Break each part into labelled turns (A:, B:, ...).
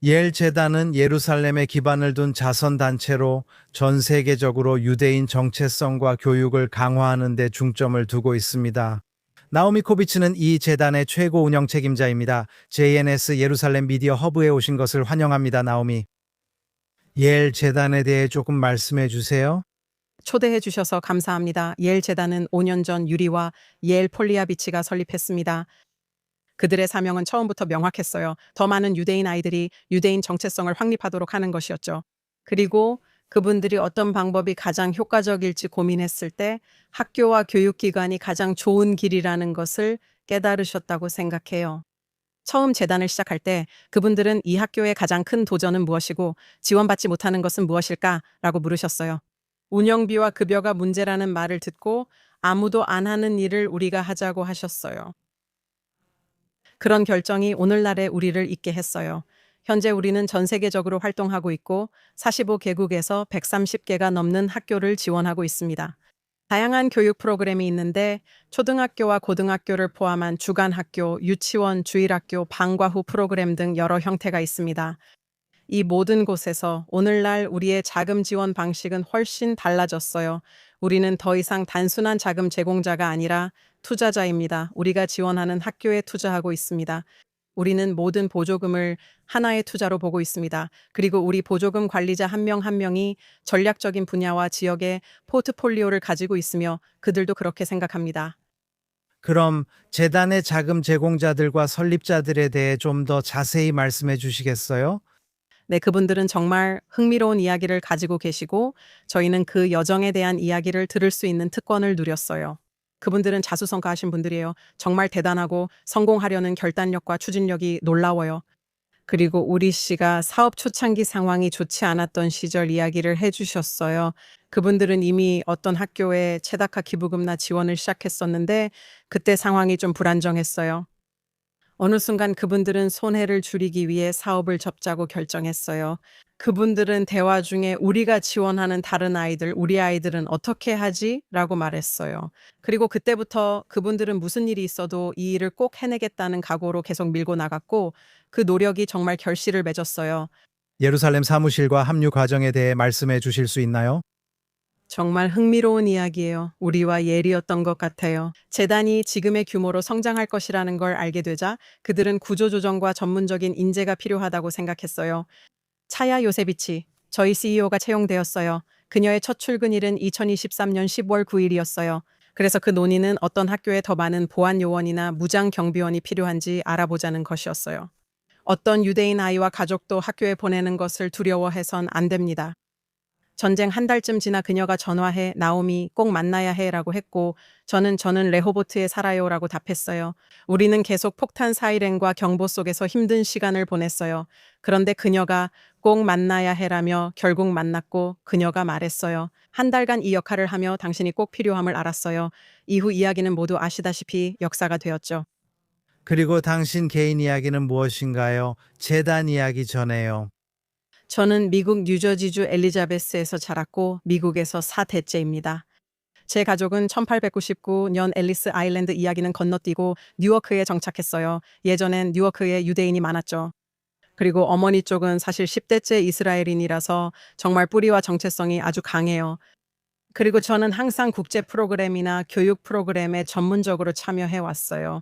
A: 예엘 재단은 예루살렘에 기반을 둔 자선 단체로 전 세계적으로 유대인 정체성과 교육을 강화하는 데 중점을 두고 있습니다. 나오미 코비츠는 이 재단의 최고 운영 책임자입니다. JNS 예루살렘 미디어 허브에 오신 것을 환영합니다. 나오미. 예엘 재단에 대해 조금 말씀해 주세요.
B: 초대해 주셔서 감사합니다. 예엘 재단은 5년 전 유리와 예엘 폴리아비치가 설립했습니다. 그들의 사명은 처음부터 명확했어요. 더 많은 유대인 아이들이 유대인 정체성을 확립하도록 하는 것이었죠. 그리고 그분들이 어떤 방법이 가장 효과적일지 고민했을 때 학교와 교육기관이 가장 좋은 길이라는 것을 깨달으셨다고 생각해요. 처음 재단을 시작할 때 그분들은 이 학교의 가장 큰 도전은 무엇이고 지원받지 못하는 것은 무엇일까라고 물으셨어요. 운영비와 급여가 문제라는 말을 듣고 아무도 안 하는 일을 우리가 하자고 하셨어요. 그런 결정이 오늘날의 우리를 있게 했어요. 현재 우리는 전 세계적으로 활동하고 있고 45개국에서 130개가 넘는 학교를 지원하고 있습니다. 다양한 교육 프로그램이 있는데 초등학교와 고등학교를 포함한 주간학교, 유치원, 주일학교, 방과 후 프로그램 등 여러 형태가 있습니다. 이 모든 곳에서 오늘날 우리의 자금 지원 방식은 훨씬 달라졌어요. 우리는 더 이상 단순한 자금 제공자가 아니라 투자자입니다. 우리가 지원하는 학교에 투자하고 있습니다. 우리는 모든 보조금을 하나의 투자로 보고 있습니다. 그리고 우리 보조금 관리자 한 명 한 명이 전략적인 분야와 지역의 포트폴리오를 가지고 있으며 그들도 그렇게 생각합니다.
A: 그럼 재단의 자금 제공자들과 설립자들에 대해 좀 더 자세히 말씀해 주시겠어요?
B: 네, 그분들은 정말 흥미로운 이야기를 가지고 계시고 저희는 그 여정에 대한 이야기를 들을 수 있는 특권을 누렸어요. 그분들은 자수성가하신 분들이에요. 정말 대단하고 성공하려는 결단력과 추진력이 놀라워요. 그리고 우리 씨가 사업 초창기 상황이 좋지 않았던 시절 이야기를 해주셨어요. 그분들은 이미 어떤 학교에 체다카 기부금나 지원을 시작했었는데 그때 상황이 좀 불안정했어요. 어느 순간 그분들은 손해를 줄이기 위해 사업을 접자고 결정했어요. 그분들은 대화 중에 우리가 지원하는 다른 아이들, 우리 아이들은 어떻게 하지? 라고 말했어요. 그리고 그때부터 그분들은 무슨 일이 있어도 이 일을 꼭 해내겠다는 각오로 계속 밀고 나갔고 그 노력이 정말 결실을 맺었어요.
A: 예루살렘 사무실과 합류 과정에 대해 말씀해 주실 수 있나요?
B: 정말 흥미로운 이야기예요. 우리와 예리였던 것 같아요. 재단이 지금의 규모로 성장할 것이라는 걸 알게 되자 그들은 구조조정과 전문적인 인재가 필요하다고 생각했어요. 차야 요세비치, 저희 CEO가 채용되었어요. 그녀의 첫 출근일은 2023년 10월 9일이었어요. 그래서 그 논의는 어떤 학교에 더 많은 보안 요원이나 무장 경비원이 필요한지 알아보자는 것이었어요. 어떤 유대인 아이와 가족도 학교에 보내는 것을 두려워해선 안 됩니다. 전쟁 한 달쯤 지나 그녀가 전화해 나오미 꼭 만나야 해라고 했고 저는 레호보트에 살아요라고 답했어요. 우리는 계속 폭탄 사이렌과 경보 속에서 힘든 시간을 보냈어요. 그런데 그녀가 꼭 만나야 해라며 결국 만났고 그녀가 말했어요. 한 달간 이 역할을 하며 당신이 꼭 필요함을 알았어요. 이후 이야기는 모두 아시다시피 역사가 되었죠.
A: 그리고 당신 개인 이야기는 무엇인가요? 재단 이야기 전에요.
B: 저는 미국 뉴저지주 엘리자베스에서 자랐고 미국에서 4대째입니다. 제 가족은 1899년 앨리스 아일랜드 이야기는 건너뛰고 뉴워크에 정착했어요. 예전엔 뉴워크에 유대인이 많았죠. 그리고 어머니 쪽은 사실 10대째 이스라엘인이라서 정말 뿌리와 정체성이 아주 강해요. 그리고 저는 항상 국제 프로그램이나 교육 프로그램에 전문적으로 참여해 왔어요.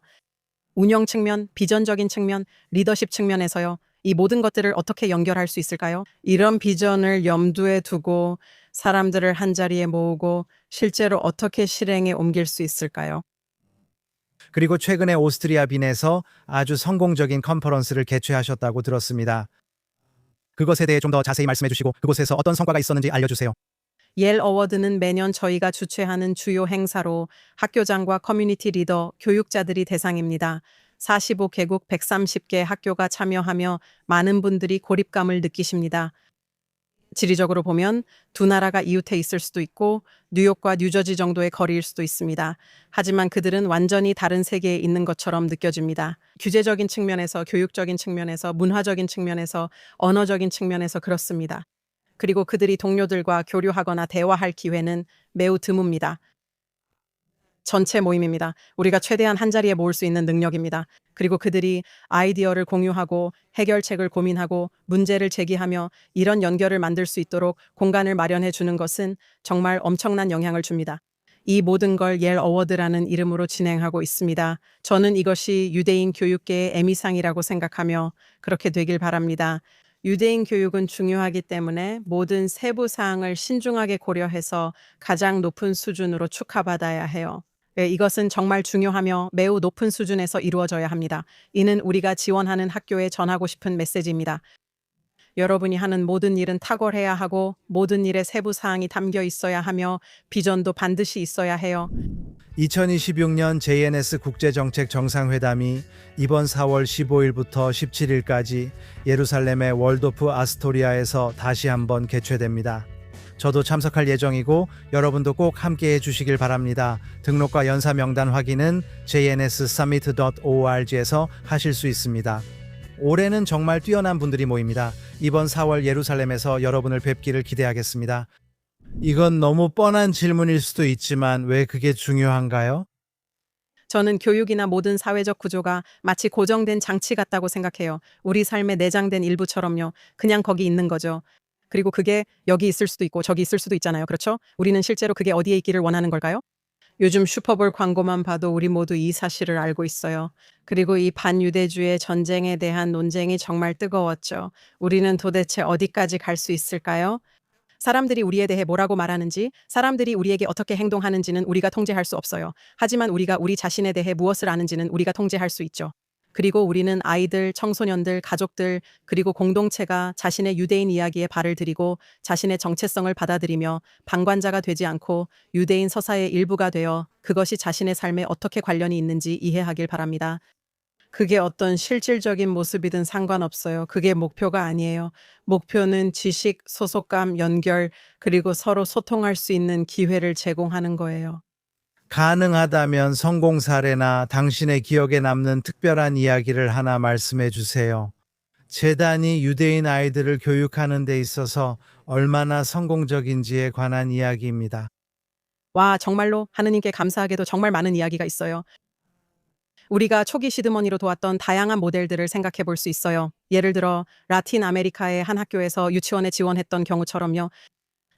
B: 운영 측면, 비전적인 측면, 리더십 측면에서요. 이 모든 것들을 어떻게 연결할 수 있을까요? 이런 비전을 염두에 두고 사람들을 한자리에 모으고 실제로 어떻게 실행에 옮길 수 있을까요?
A: 그리고 최근에 오스트리아 빈에서 아주 성공적인 컨퍼런스를 개최하셨다고 들었습니다. 그것에 대해 좀 더 자세히 말씀해 주시고 그곳에서 어떤 성과가 있었는지 알려주세요.
B: 옐 어워드는 매년 저희가 주최하는 주요 행사로 학교장과 커뮤니티 리더, 교육자들이 대상입니다. 45개국 130개 학교가 참여하며 많은 분들이 고립감을 느끼십니다. 지리적으로 보면 두 나라가 이웃해 있을 수도 있고 뉴욕과 뉴저지 정도의 거리일 수도 있습니다. 하지만 그들은 완전히 다른 세계에 있는 것처럼 느껴집니다. 규제적인 측면에서, 교육적인 측면에서, 문화적인 측면에서, 언어적인 측면에서 그렇습니다. 그리고 그들이 동료들과 교류하거나 대화할 기회는 매우 드뭅니다. 전체 모임입니다. 우리가 최대한 한자리에 모을 수 있는 능력입니다. 그리고 그들이 아이디어를 공유하고 해결책을 고민하고 문제를 제기하며 이런 연결을 만들 수 있도록 공간을 마련해 주는 것은 정말 엄청난 영향을 줍니다. 이 모든 걸 옐 어워드라는 이름으로 진행하고 있습니다. 저는 이것이 유대인 교육계의 에미상이라고 생각하며 그렇게 되길 바랍니다. 유대인 교육은 중요하기 때문에 모든 세부 사항을 신중하게 고려해서 가장 높은 수준으로 축하받아야 해요. 네, 이것은 정말 중요하며 매우 높은 수준에서 이루어져야 합니다. 이는 우리가 지원하는 학교에 전하고 싶은 메시지입니다. 여러분이 하는 모든 일은 탁월해야 하고 모든 일에 세부 사항이 담겨 있어야 하며 비전도 반드시 있어야 해요.
A: 2026년 JNS 국제정책 정상회담이 이번 4월 15일부터 17일까지 예루살렘의 월도프 아스토리아에서 다시 한번 개최됩니다. 저도 참석할 예정이고 여러분도 꼭 함께 해주시길 바랍니다. 등록과 연사 명단 확인은 jnsummit.org에서 하실 수 있습니다. 올해는 정말 뛰어난 분들이 모입니다. 이번 4월 예루살렘에서 여러분을 뵙기를 기대하겠습니다. 이건 너무 뻔한 질문일 수도 있지만 왜 그게 중요한가요?
B: 저는 교육이나 모든 사회적 구조가 마치 고정된 장치 같다고 생각해요. 우리 삶에 내장된 일부처럼요. 그냥 거기 있는 거죠. 그리고 그게 여기 있을 수도 있고 저기 있을 수도 있잖아요. 그렇죠? 우리는 실제로 그게 어디에 있기를 원하는 걸까요? 요즘 슈퍼볼 광고만 봐도 우리 모두 이 사실을 알고 있어요. 그리고 이 반유대주의 전쟁에 대한 논쟁이 정말 뜨거웠죠. 우리는 도대체 어디까지 갈 수 있을까요? 사람들이 우리에 대해 뭐라고 말하는지, 사람들이 우리에게 어떻게 행동하는지는 우리가 통제할 수 없어요. 하지만 우리가 우리 자신에 대해 무엇을 아는지는 우리가 통제할 수 있죠. 그리고 우리는 아이들, 청소년들, 가족들, 그리고 공동체가 자신의 유대인 이야기에 발을 들이고 자신의 정체성을 받아들이며 방관자가 되지 않고 유대인 서사의 일부가 되어 그것이 자신의 삶에 어떻게 관련이 있는지 이해하길 바랍니다. 그게 어떤 실질적인 모습이든 상관없어요. 그게 목표가 아니에요. 목표는 지식, 소속감, 연결, 그리고 서로 소통할 수 있는 기회를 제공하는 거예요.
A: 가능하다면 성공 사례나 당신의 기억에 남는 특별한 이야기를 하나 말씀해 주세요. 재단이 유대인 아이들을 교육하는 데 있어서 얼마나 성공적인지에 관한 이야기입니다.
B: 와, 정말로 하느님께 감사하게도 정말 많은 이야기가 있어요. 우리가 초기 시드머니로 도왔던 다양한 모델들을 생각해 볼 수 있어요. 예를 들어 라틴 아메리카의 한 학교에서 유치원에 지원했던 경우처럼요.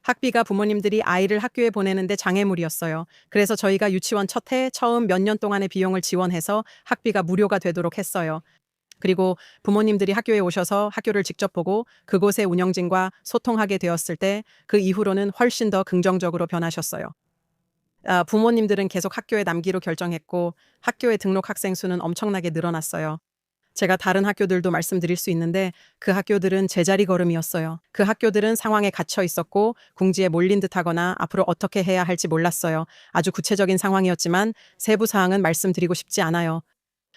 B: 학비가 부모님들이 아이를 학교에 보내는데 장애물이었어요. 그래서 저희가 유치원 첫 해 처음 몇 년 동안의 비용을 지원해서 학비가 무료가 되도록 했어요. 그리고 부모님들이 학교에 오셔서 학교를 직접 보고 그곳의 운영진과 소통하게 되었을 때 그 이후로는 훨씬 더 긍정적으로 변하셨어요. 부모님들은 계속 학교에 남기로 결정했고 학교에 등록 학생 수는 엄청나게 늘어났어요. 제가 다른 학교들도 말씀드릴 수 있는데 그 학교들은 제자리 걸음이었어요. 그 학교들은 상황에 갇혀 있었고 궁지에 몰린 듯하거나 앞으로 어떻게 해야 할지 몰랐어요. 아주 구체적인 상황이었지만 세부 사항은 말씀드리고 싶지 않아요.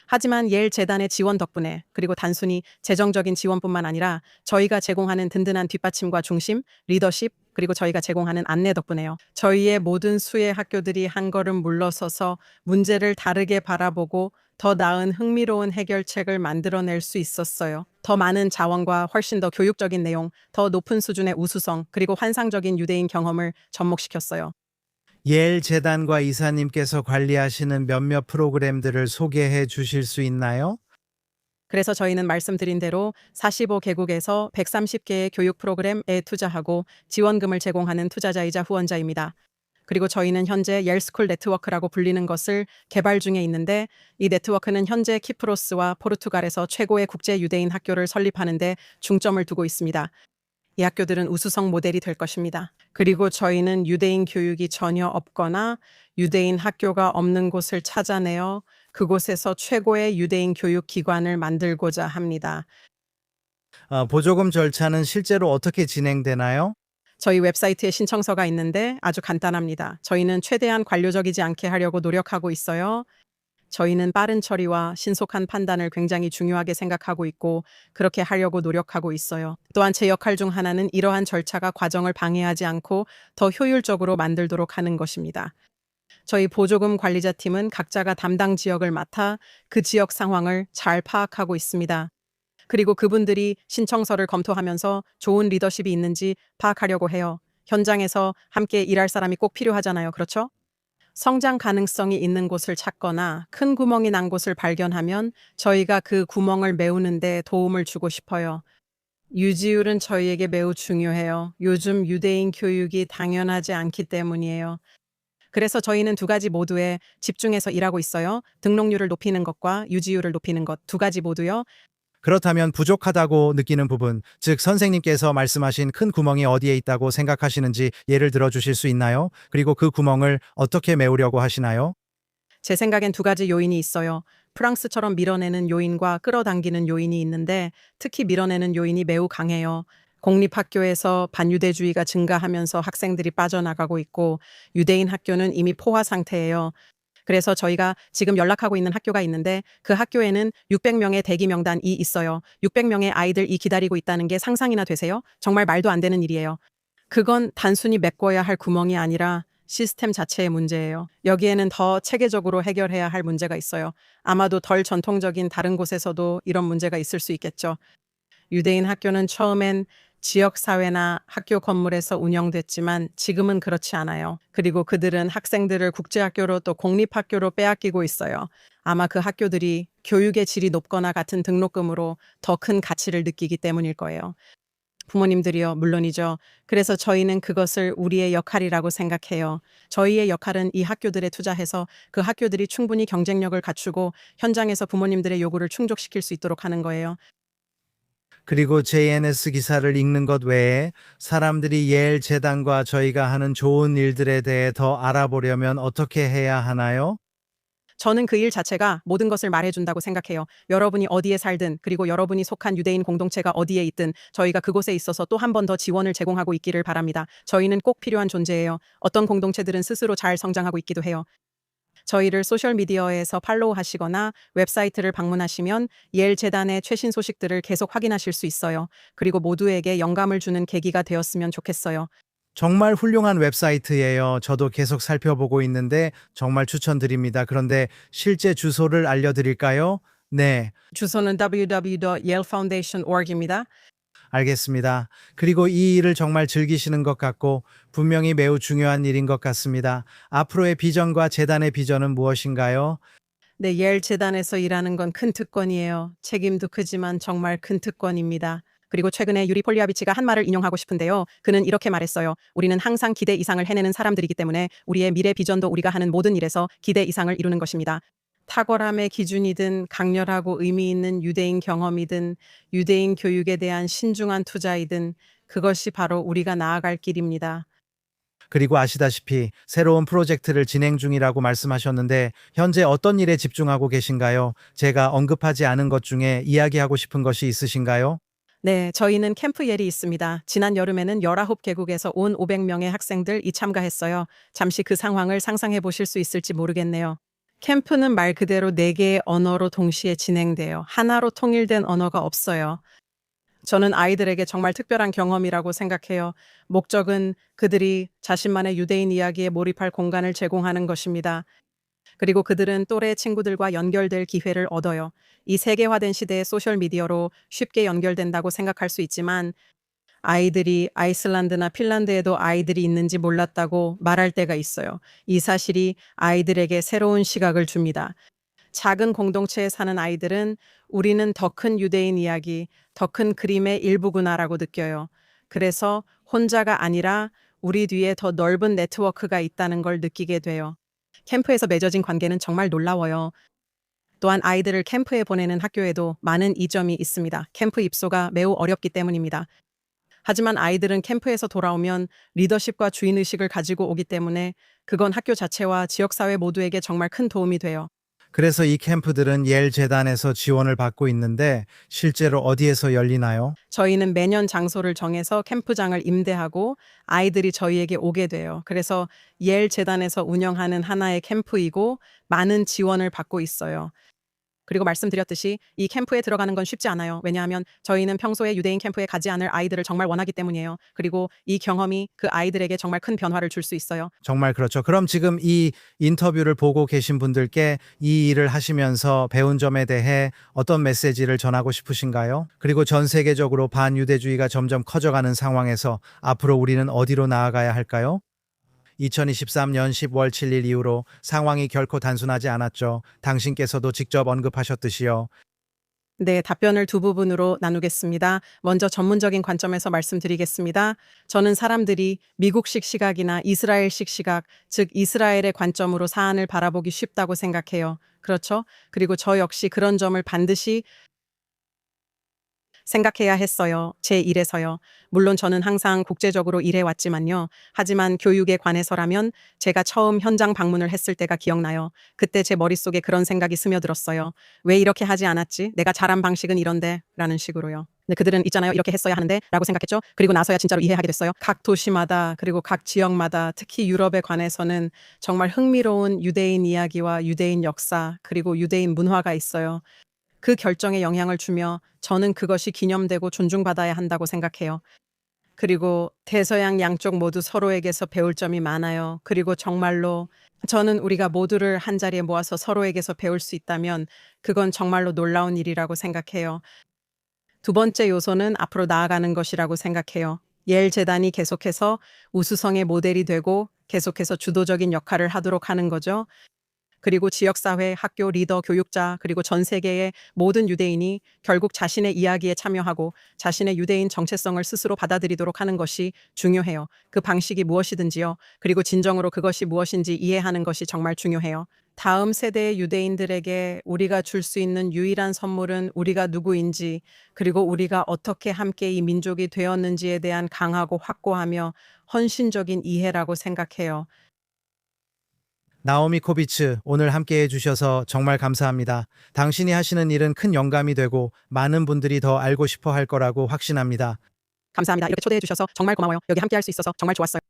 B: 하지만 옐 재단의 지원 덕분에 그리고 단순히 재정적인 지원뿐만 아니라 저희가 제공하는 든든한 뒷받침과 중심, 리더십 그리고 저희가 제공하는 안내 덕분에요. 저희의 모든 수의 학교들이 한 걸음 물러서서 문제를 다르게 바라보고 더 나은 흥미로운 해결책을 만들어낼 수 있었어요. 더 많은 자원과 훨씬 더 교육적인 내용, 더 높은 수준의 우수성 그리고 환상적인 유대인 경험을 접목시켰어요.
A: 옐 재단과 이사님께서 관리하시는 몇몇 프로그램들을 소개해 주실 수 있나요?
B: 그래서 저희는 말씀드린 대로 45개국에서 130개의 교육 프로그램에 투자하고 지원금을 제공하는 투자자이자 후원자입니다. 그리고 저희는 현재 옐스쿨 네트워크라고 불리는 것을 개발 중에 있는데 이 네트워크는 현재 키프로스와 포르투갈에서 최고의 국제 유대인 학교를 설립하는 데 중점을 두고 있습니다. 이 학교들은 우수성 모델이 될 것입니다. 그리고 저희는 유대인 교육이 전혀 없거나 유대인 학교가 없는 곳을 찾아내어 그곳에서 최고의 유대인 교육 기관을 만들고자 합니다.
A: 보조금 절차는 실제로 어떻게 진행되나요?
B: 저희 웹사이트에 신청서가 있는데 아주 간단합니다. 저희는 최대한 관료적이지 않게 하려고 노력하고 있어요. 저희는 빠른 처리와 신속한 판단을 굉장히 중요하게 생각하고 있고 그렇게 하려고 노력하고 있어요. 또한 제 역할 중 하나는 이러한 절차가 과정을 방해하지 않고 더 효율적으로 만들도록 하는 것입니다. 저희 보조금 관리자 팀은 각자가 담당 지역을 맡아 그 지역 상황을 잘 파악하고 있습니다. 그리고 그분들이 신청서를 검토하면서 좋은 리더십이 있는지 파악하려고 해요. 현장에서 함께 일할 사람이 꼭 필요하잖아요. 그렇죠? 성장 가능성이 있는 곳을 찾거나 큰 구멍이 난 곳을 발견하면 저희가 그 구멍을 메우는데 도움을 주고 싶어요. 유지율은 저희에게 매우 중요해요. 요즘 유대인 교육이 당연하지 않기 때문이에요. 그래서 저희는 두 가지 모두에 집중해서 일하고 있어요. 등록률을 높이는 것과 유지율을 높이는 것 두 가지 모두요.
A: 그렇다면 부족하다고 느끼는 부분, 즉 선생님께서 말씀하신 큰 구멍이 어디에 있다고 생각하시는지 예를 들어 주실 수 있나요? 그리고 그 구멍을 어떻게 메우려고 하시나요?
B: 제 생각엔 두 가지 요인이 있어요. 프랑스처럼 밀어내는 요인과 끌어당기는 요인이 있는데 특히 밀어내는 요인이 매우 강해요. 공립학교에서 반유대주의가 증가하면서 학생들이 빠져나가고 있고 유대인 학교는 이미 포화 상태예요. 그래서 저희가 지금 연락하고 있는 학교가 있는데 그 학교에는 600명의 대기 명단이 있어요. 600명의 아이들이 기다리고 있다는 게 상상이나 되세요? 정말 말도 안 되는 일이에요. 그건 단순히 메꿔야 할 구멍이 아니라 시스템 자체의 문제예요. 여기에는 더 체계적으로 해결해야 할 문제가 있어요. 아마도 덜 전통적인 다른 곳에서도 이런 문제가 있을 수 있겠죠. 유대인 학교는 처음엔 지역사회나 학교 건물에서 운영됐지만 지금은 그렇지 않아요. 그리고 그들은 학생들을 국제학교로 또 공립학교로 빼앗기고 있어요. 아마 그 학교들이 교육의 질이 높거나 같은 등록금으로 더 큰 가치를 느끼기 때문일 거예요. 부모님들이요, 물론이죠. 그래서 저희는 그것을 우리의 역할이라고 생각해요. 저희의 역할은 이 학교들에 투자해서 그 학교들이 충분히 경쟁력을 갖추고 현장에서 부모님들의 요구를 충족시킬 수 있도록 하는 거예요.
A: 그리고 JNS 기사를 읽는 것 외에 사람들이 예일 재단과 저희가 하는 좋은 일들에 대해 더 알아보려면 어떻게 해야 하나요?
B: 저는 그 일 자체가 모든 것을 말해준다고 생각해요. 여러분이 어디에 살든 그리고 여러분이 속한 유대인 공동체가 어디에 있든 저희가 그곳에 있어서 또 한 번 더 지원을 제공하고 있기를 바랍니다. 저희는 꼭 필요한 존재예요. 어떤 공동체들은 스스로 잘 성장하고 있기도 해요. 저희를 소셜미디어에서 팔로우하시거나 웹사이트를 방문하시면 예일 재단의 최신 소식들을 계속 확인하실 수 있어요. 그리고 모두에게 영감을 주는 계기가 되었으면 좋겠어요.
A: 정말 훌륭한 웹사이트예요. 저도 계속 살펴보고 있는데 정말 추천드립니다. 그런데 실제 주소를 알려드릴까요? 네,
B: 주소는 www.yalefoundation.org입니다.
A: 알겠습니다. 그리고 이 일을 정말 즐기시는 것 같고 분명히 매우 중요한 일인 것 같습니다. 앞으로의 비전과 재단의 비전은 무엇인가요?
B: 네, 예일 재단에서 일하는 건 큰 특권이에요. 책임도 크지만 정말 큰 특권입니다. 그리고 최근에 유리 폴리아비치가 한 말을 인용하고 싶은데요. 그는 이렇게 말했어요. 우리는 항상 기대 이상을 해내는 사람들이기 때문에 우리의 미래 비전도 우리가 하는 모든 일에서 기대 이상을 이루는 것입니다. 탁월함의 기준이든 강렬하고 의미 있는 유대인 경험이든 유대인 교육에 대한 신중한 투자이든 그것이 바로 우리가 나아갈 길입니다.
A: 그리고 아시다시피 새로운 프로젝트를 진행 중이라고 말씀하셨는데 현재 어떤 일에 집중하고 계신가요? 제가 언급하지 않은 것 중에 이야기하고 싶은 것이 있으신가요?
B: 네, 저희는 캠프 옐이 있습니다. 지난 여름에는 19개국에서 온 500명의 학생들이 참가했어요. 잠시 그 상황을 상상해 보실 수 있을지 모르겠네요. 캠프는 말 그대로 4개의 언어로 동시에 진행돼요. 하나로 통일된 언어가 없어요. 저는 아이들에게 정말 특별한 경험이라고 생각해요. 목적은 그들이 자신만의 유대인 이야기에 몰입할 공간을 제공하는 것입니다. 그리고 그들은 또래 친구들과 연결될 기회를 얻어요. 이 세계화된 시대의 소셜미디어로 쉽게 연결된다고 생각할 수 있지만 아이들이 아이슬란드나 핀란드에도 아이들이 있는지 몰랐다고 말할 때가 있어요. 이 사실이 아이들에게 새로운 시각을 줍니다. 작은 공동체에 사는 아이들은 우리는 더 큰 유대인 이야기, 더 큰 그림의 일부구나라고 느껴요. 그래서 혼자가 아니라 우리 뒤에 더 넓은 네트워크가 있다는 걸 느끼게 돼요. 캠프에서 맺어진 관계는 정말 놀라워요. 또한 아이들을 캠프에 보내는 학교에도 많은 이점이 있습니다. 캠프 입소가 매우 어렵기 때문입니다. 하지만 아이들은 캠프에서 돌아오면 리더십과 주인의식을 가지고 오기 때문에 그건 학교 자체와 지역사회 모두에게 정말 큰 도움이 돼요.
A: 그래서 이 캠프들은 예일 재단에서 지원을 받고 있는데 실제로 어디에서 열리나요?
B: 저희는 매년 장소를 정해서 캠프장을 임대하고 아이들이 저희에게 오게 돼요. 그래서 예일 재단에서 운영하는 하나의 캠프이고 많은 지원을 받고 있어요. 그리고 말씀드렸듯이 이 캠프에 들어가는 건 쉽지 않아요. 왜냐하면 저희는 평소에 유대인 캠프에 가지 않을 아이들을 정말 원하기 때문이에요. 그리고 이 경험이 그 아이들에게 정말 큰 변화를 줄 수 있어요.
A: 정말 그렇죠. 그럼 지금 이 인터뷰를 보고 계신 분들께 이 일을 하시면서 배운 점에 대해 어떤 메시지를 전하고 싶으신가요? 그리고 전 세계적으로 반유대주의가 점점 커져가는 상황에서 앞으로 우리는 어디로 나아가야 할까요? 2023년 10월 7일 이후로 상황이 결코 단순하지 않았죠. 당신께서도 직접 언급하셨듯이요.
B: 네, 답변을 두 부분으로 나누겠습니다. 먼저 전문적인 관점에서 말씀드리겠습니다. 저는 사람들이 미국식 시각이나 이스라엘식 시각, 즉 이스라엘의 관점으로 사안을 바라보기 쉽다고 생각해요. 그렇죠? 그리고 저 역시 그런 점을 반드시 생각해야 했어요. 제 일에서요. 물론 저는 항상 국제적으로 일해왔지만요. 하지만 교육에 관해서라면 제가 처음 현장 방문을 했을 때가 기억나요. 그때 제 머릿속에 그런 생각이 스며들었어요. 왜 이렇게 하지 않았지? 내가 잘한 방식은 이런데 라는 식으로요. 근데 그들은 있잖아요. 이렇게 했어야 하는데 라고 생각했죠. 그리고 나서야 진짜로 이해하게 됐어요. 각 도시마다 그리고 각 지역마다 특히 유럽에 관해서는 정말 흥미로운 유대인 이야기와 유대인 역사 그리고 유대인 문화가 있어요. 그 결정에 영향을 주며 저는 그것이 기념되고 존중받아야 한다고 생각해요. 그리고 대서양 양쪽 모두 서로에게서 배울 점이 많아요. 그리고 정말로 저는 우리가 모두를 한자리에 모아서 서로에게서 배울 수 있다면 그건 정말로 놀라운 일이라고 생각해요. 두 번째 요소는 앞으로 나아가는 것이라고 생각해요. 예일 재단이 계속해서 우수성의 모델이 되고 계속해서 주도적인 역할을 하도록 하는 거죠. 그리고 지역사회, 학교, 리더, 교육자, 그리고 전 세계의 모든 유대인이 결국 자신의 이야기에 참여하고 자신의 유대인 정체성을 스스로 받아들이도록 하는 것이 중요해요. 그 방식이 무엇이든지요. 그리고 진정으로 그것이 무엇인지 이해하는 것이 정말 중요해요. 다음 세대의 유대인들에게 우리가 줄 수 있는 유일한 선물은 우리가 누구인지, 그리고 우리가 어떻게 함께 이 민족이 되었는지에 대한 강하고 확고하며 헌신적인 이해라고 생각해요.
A: 나오미 코비츠, 오늘 함께 해주셔서 정말 감사합니다. 당신이 하시는 일은 큰 영감이 되고 많은 분들이 더 알고 싶어 할 거라고 확신합니다.
B: 감사합니다. 이렇게 초대해 주셔서 정말 고마워요. 여기 함께 할 수 있어서 정말 좋았어요.